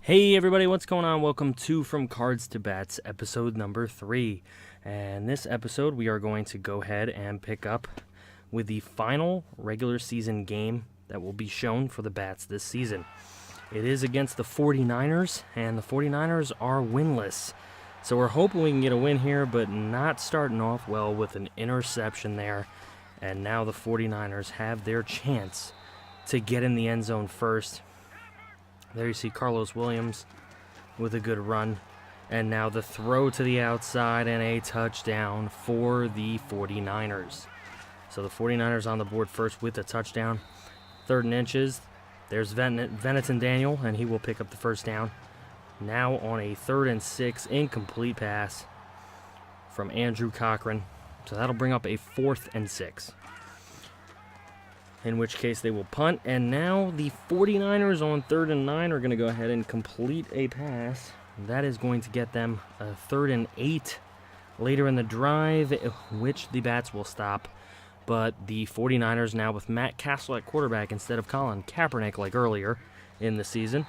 Hey everybody, what's going on? Welcome to From Cards to Bats, episode number 3. And this episode, we are going to go ahead and pick up with the final regular season game that will be shown for the Bats this season. It is against the 49ers, and the 49ers are winless. So we're hoping we can get a win here, but not starting off well with an interception there. And now the 49ers have their chance to get in the end zone first. There you see Carlos Williams with a good run. And now the throw to the outside and a touchdown for the 49ers. So the 49ers on the board first with a touchdown. 3rd and inches. There's Venneton Daniel, and he will pick up the first down. Now on a 3rd and 6 incomplete pass from Andrew Cochran. So that'll bring up a 4th and 6. In which case they will punt, and now the 49ers on 3rd and 9 are going to go ahead and complete a pass. That is going to get them a 3rd and 8 later in the drive, which the Bats will stop. But the 49ers now with Matt Castle at quarterback instead of Colin Kaepernick like earlier in the season,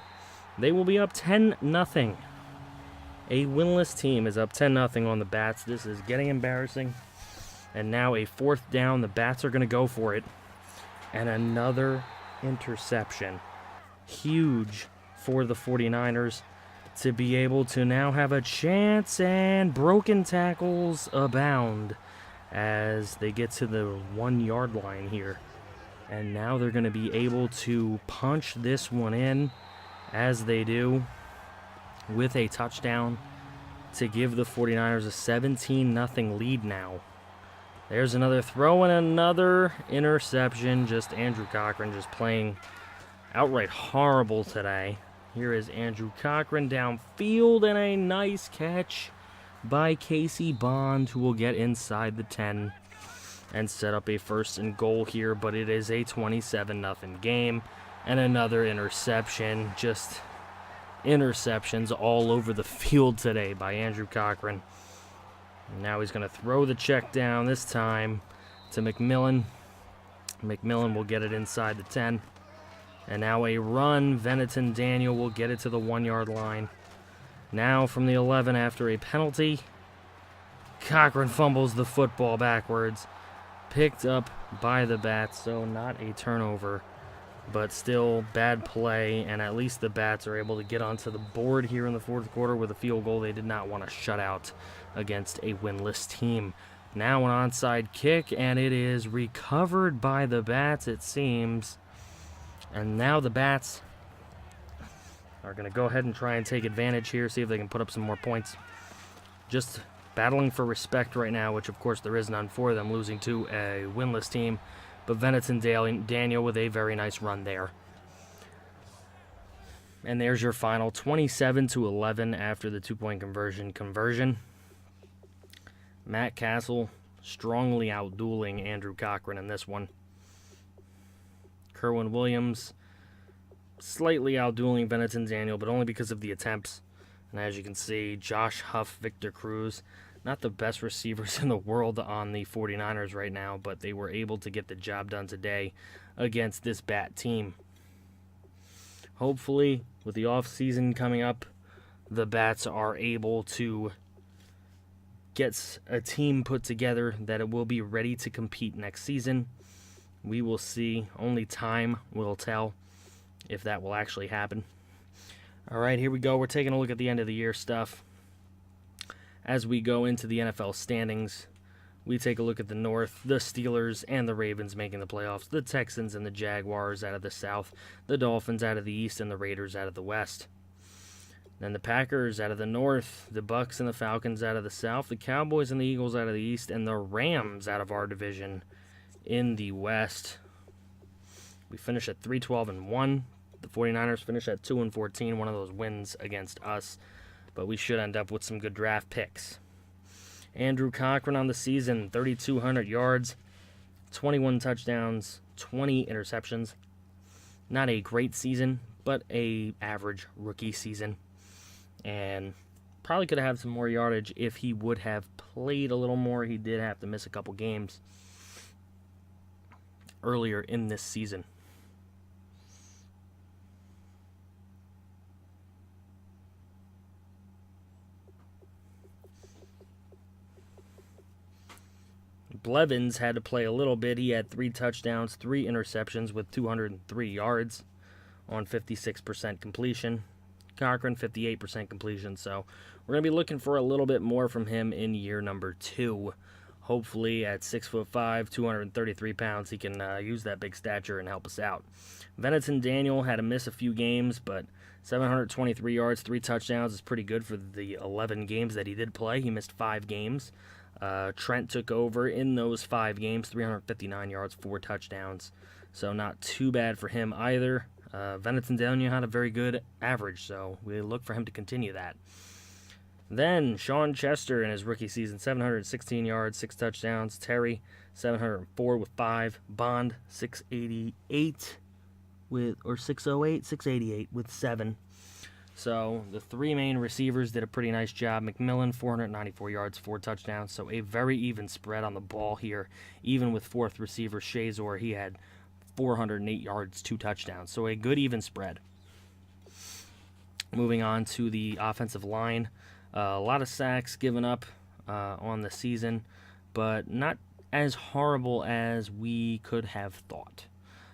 they will be up 10-0. A winless team is up 10-0 on the Bats. This is getting embarrassing. And now a 4th down. The Bats are going to go for it. And another interception. Huge for the 49ers to be able to now have a chance, and broken tackles abound as they get to the 1-yard line here. And now they're going to be able to punch this one in as they do with a touchdown to give the 49ers a 17-0 lead now. There's another throw and another interception. Just Andrew Cochran just playing outright horrible today. Here is Andrew Cochran downfield, and a nice catch by Casey Bond, who will get inside the 10 and set up a 1st and goal here. But it is a 27-0 game, and another interception. Just interceptions all over the field today by Andrew Cochran. Now he's going to throw the check down, this time to McMillan. McMillan will get it inside the 10. And now a run. Venneton Daniel will get it to the 1-yard line. Now from the 11 after a penalty. Cochran fumbles the football backwards. Picked up by the Bats, so not a turnover. But still bad play, and at least the Bats are able to get onto the board here in the 4th quarter with a field goal. They did not want to shut out against a winless team. Now an onside kick, and it is recovered by the Bats, it seems. And now the Bats are going to go ahead and try and take advantage here, see if they can put up some more points. Just battling for respect right now, which of course there is none for them, losing to a winless team. But Venneton Daniel with a very nice run there. And there's your final 27-11 after the 2-point conversion. Matt Castle strongly outdueling Andrew Cochran in this one. Kerwin Williams slightly outdueling Venneton Daniel, but only because of the attempts. And as you can see, Josh Huff, Victor Cruz, not the best receivers in the world on the 49ers right now, but they were able to get the job done today against this Bat team. Hopefully, with the offseason coming up, the Bats are able to get a team put together that it will be ready to compete next season. We will see. Only time will tell if that will actually happen. All right, here we go. We're taking a look at the end of the year stuff. As we go into the NFL standings, we take a look at the North, the Steelers and the Ravens making the playoffs, the Texans and the Jaguars out of the South, the Dolphins out of the East, and the Raiders out of the West. Then the Packers out of the North, the Bucks and the Falcons out of the South, the Cowboys and the Eagles out of the East, and the Rams out of our division in the West. We finish at 3-12-1. The 49ers finish at 2-14, one of those wins against us. But we should end up with some good draft picks. Andrew Cochran on the season, 3,200 yards, 21 touchdowns, 20 interceptions. Not a great season, but a average rookie season. And probably could have had some more yardage if he would have played a little more. He did have to miss a couple games earlier in this season. Blevins had to play a little bit. He had 3 touchdowns, 3 interceptions with 203 yards on 56% completion. Cochran, 58% completion. So we're going to be looking for a little bit more from him in year number 2. Hopefully at 6'5", 233 pounds, he can use that big stature and help us out. Venison Daniel had to miss a few games, but 723 yards, 3 touchdowns is pretty good for the 11 games that he did play. He missed 5 games. Trent took over in those 5 games, 359 yards, 4 touchdowns. So not too bad for him either. Venison Daniel had a very good average, so we look for him to continue that. Then Sean Chester in his rookie season, 716 yards, 6 touchdowns. Terry, 704 with 5. Bond, 688 with, or 608, 688 with 7. So the 3 main receivers did a pretty nice job. McMillan, 494 yards, 4 touchdowns. So a very even spread on the ball here. Even with 4th receiver Shazor, he had 408 yards, 2 touchdowns. So a good even spread. Moving on to the offensive line. A lot of sacks given up on the season, but not as horrible as we could have thought.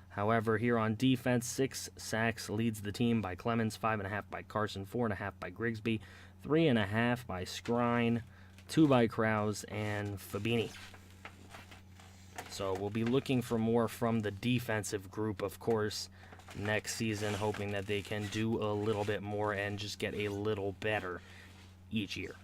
However, here on defense, 6 sacks leads the team by Clemens, 5.5 by Carson, 4.5 by Grigsby, 3.5 by Skrine, 2 by Krause, and Fabini. So we'll be looking for more from the defensive group, of course, next season, hoping that they can do a little bit more and just get a little better each year.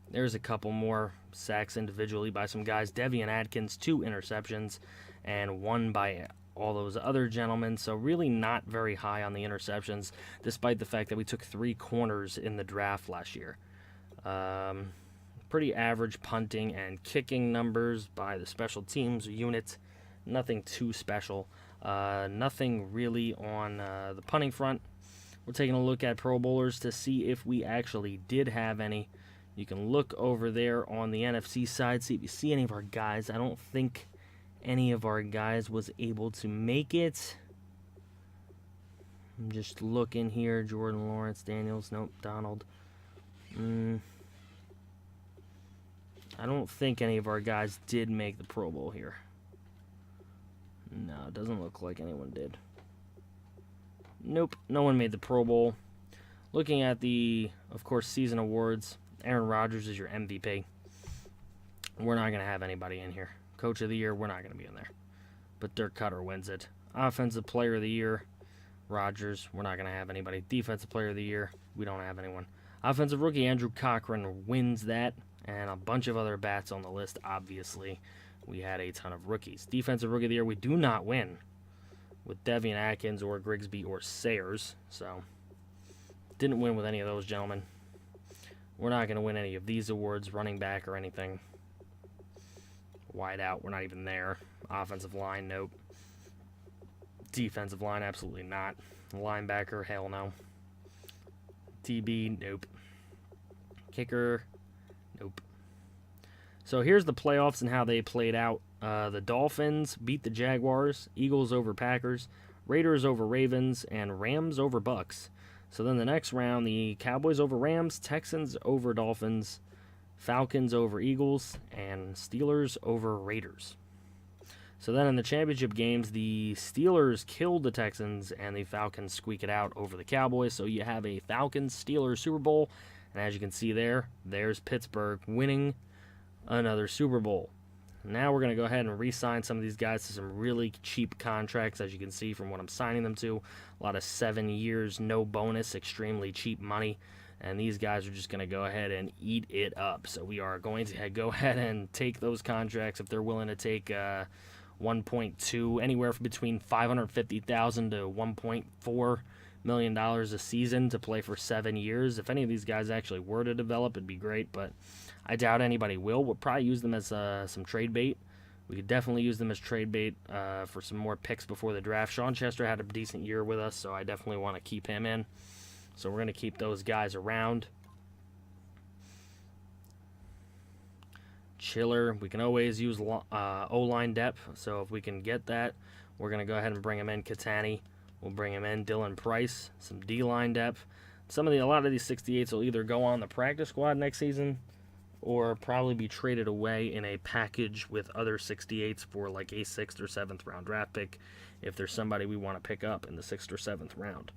There's a couple more sacks individually by some guys. Devian Atkins, 2 interceptions, and 1 by all those other gentlemen. So really not very high on the interceptions, despite the fact that we took 3 corners in the draft last year. Pretty average punting and kicking numbers by the special teams unit. Nothing too special. Nothing really on the punting front. We're taking a look at Pro Bowlers to see if we actually did have any. You can look over there on the NFC side, see if you see any of our guys. I don't think any of our guys was able to make it. I'm just looking here. Jordan Lawrence, Daniels, nope, Donald. I don't think any of our guys did make the Pro Bowl here. No, it doesn't look like anyone did. Nope, no one made the Pro Bowl. Looking at the, of course, season awards, Aaron Rodgers is your MVP. We're not going to have anybody in here. Coach of the Year, we're not going to be in there. But Dirk Cutter wins it. Offensive Player of the Year, Rodgers, we're not going to have anybody. Defensive Player of the Year, we don't have anyone. Offensive Rookie, Andrew Cochran wins that. And a bunch of other bats on the list, obviously. We had a ton of rookies. Defensive Rookie of the Year, we do not win with Devian Atkins or Grigsby or Sayers. So, didn't win with any of those gentlemen. We're not going to win any of these awards, running back or anything. Wide out, we're not even there. Offensive line, nope. Defensive line, absolutely not. Linebacker, hell no. DB, nope. Kicker, nope. So here's the playoffs and how they played out. The Dolphins beat the Jaguars, Eagles over Packers, Raiders over Ravens, and Rams over Bucks. So then the next round, the Cowboys over Rams, Texans over Dolphins, Falcons over Eagles, and Steelers over Raiders. So then in the championship games, the Steelers killed the Texans, and the Falcons squeak it out over the Cowboys. So you have a Falcons-Steelers Super Bowl, and as you can see there, there's Pittsburgh winning another Super Bowl. Now we're going to go ahead and re-sign some of these guys to some really cheap contracts, as you can see from what I'm signing them to. A lot of 7 years, no bonus, extremely cheap money. And these guys are just going to go ahead and eat it up. So we are going to go ahead and take those contracts if they're willing to take 1.2, anywhere between $550,000 to $1.4 million a season to play for 7 years. If any of these guys actually were to develop, it'd be great, but I doubt anybody will. We'll probably use them as some trade bait. We could definitely use them as trade bait for some more picks before the draft. Sean Chester had a decent year with us, so I definitely want to keep him in. So we're going to keep those guys around. Chiller, we can always use O-line depth, so if we can get that, we're going to go ahead and bring him in. Katani, we'll bring him in. Dylan Price, some D-line depth. a lot of these 68s will either go on the practice squad next season or probably be traded away in a package with other 68s for like a 6th or 7th round draft pick if there's somebody we want to pick up in the 6th or 7th round.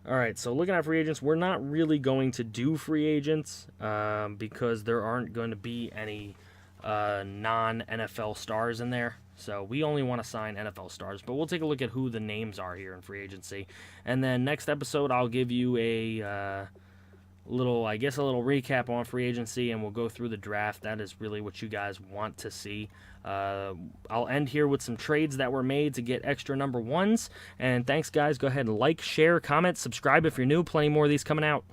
All right, so looking at free agents, we're not really going to do free agents because there aren't going to be any non-NFL stars in there. So we only want to sign NFL stars, but we'll take a look at who the names are here in free agency. And then next episode, I'll give you a little recap on free agency, and we'll go through the draft. That is really what you guys want to see. I'll end here with some trades that were made to get extra number 1s. And thanks, guys. Go ahead and like, share, comment, subscribe if you're new. Plenty more of these coming out.